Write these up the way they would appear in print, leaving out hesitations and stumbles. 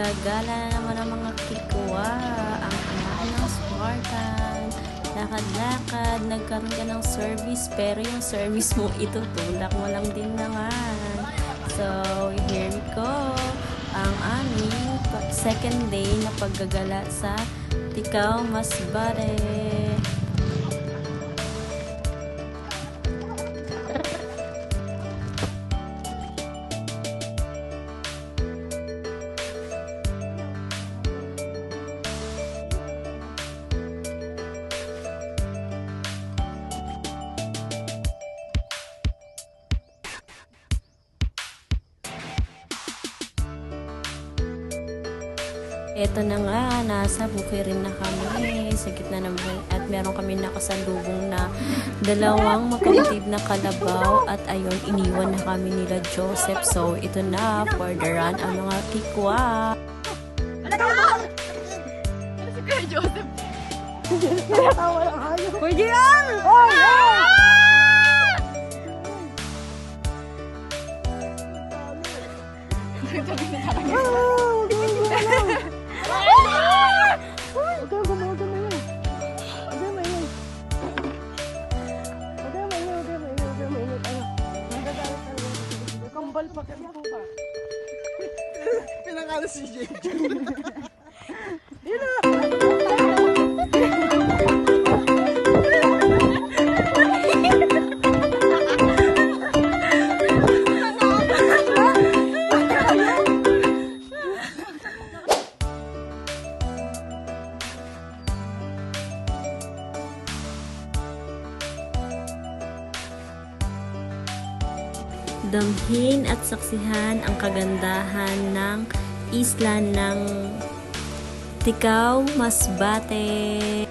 Gala na naman ang mga kikwa, ang amahan ng Spartan. Lakad-lakad, nagkaroon ka ng service, pero yung service mo, itutulak mo lang din naman. So, here we go. Ang aming second day na paggagala sa Tikaw Masbate. Eto na nga, nasa Bukirin na kami sa gitna ng at meron kami nakasalubong na dalawang magkapatid na kalabaw at ayun, iniwan na kami nila Joseph. So, ito na, for the run ang mga kikwa. Ano si Kuya Joseph? Pwede yan! Kambal pa kasi po ba? Pinangalo si JJ. Damhin at saksihan ang kagandahan ng isla ng Tikaw Masbate.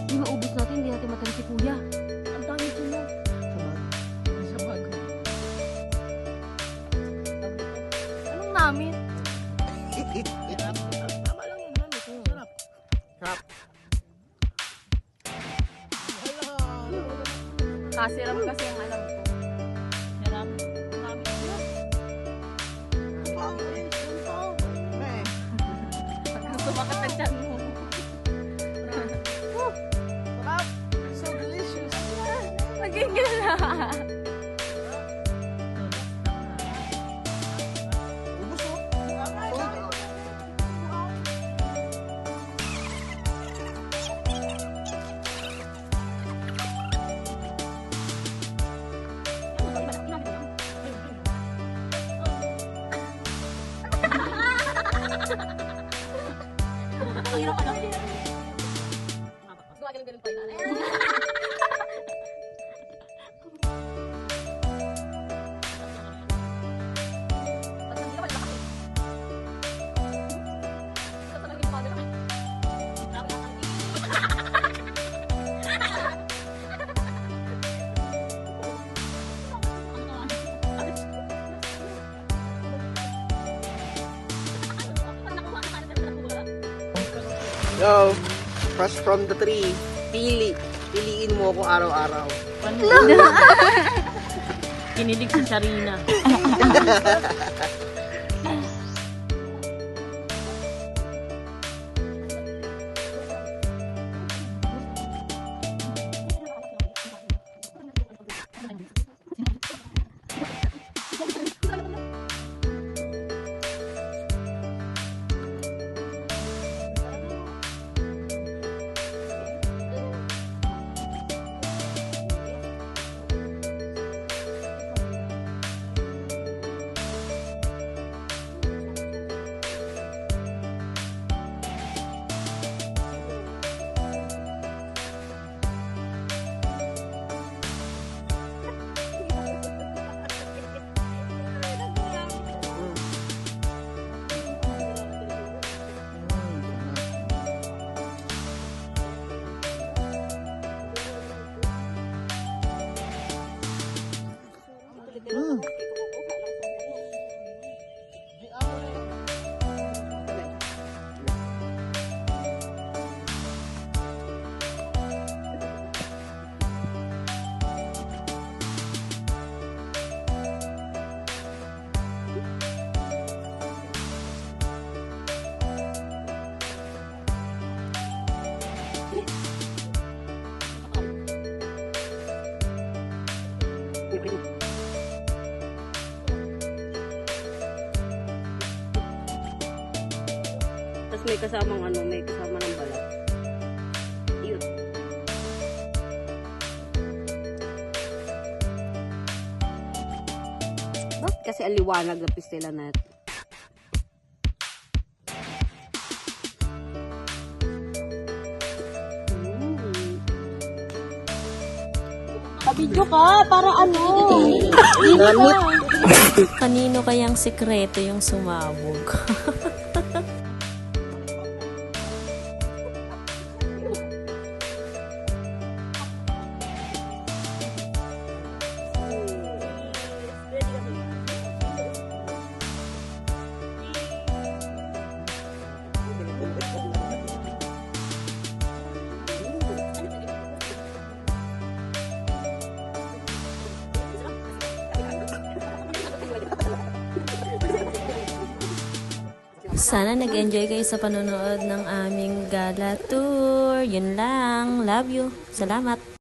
Hindi maubos natin, hindi natin matan si Kuya. Ang dami sila. Sa bago. Anong namin? Tama lang yun. Sarap. Sarap. Kasiram kasi ang alam ko. Sarap. Namin yun. Sumakat ang tiyan mo. Sarap. So delicious. Maging yun na. Ubus oh. Ang hirap pala. Gumagalong-galong pa yun. Go. Fresh from the tree. Piliin mo ako araw-araw. Kinilig si Sarina. Tapos may kasamang may kasama ng balat. Yun. Bakit kasi aliwanag na pistila natin? Pabidyo ka, para ano? Kanino kayang sikreto yung sumabog? Sana nag-enjoy kayo sa panonood ng aming gala tour. Yun lang. Love you. Salamat.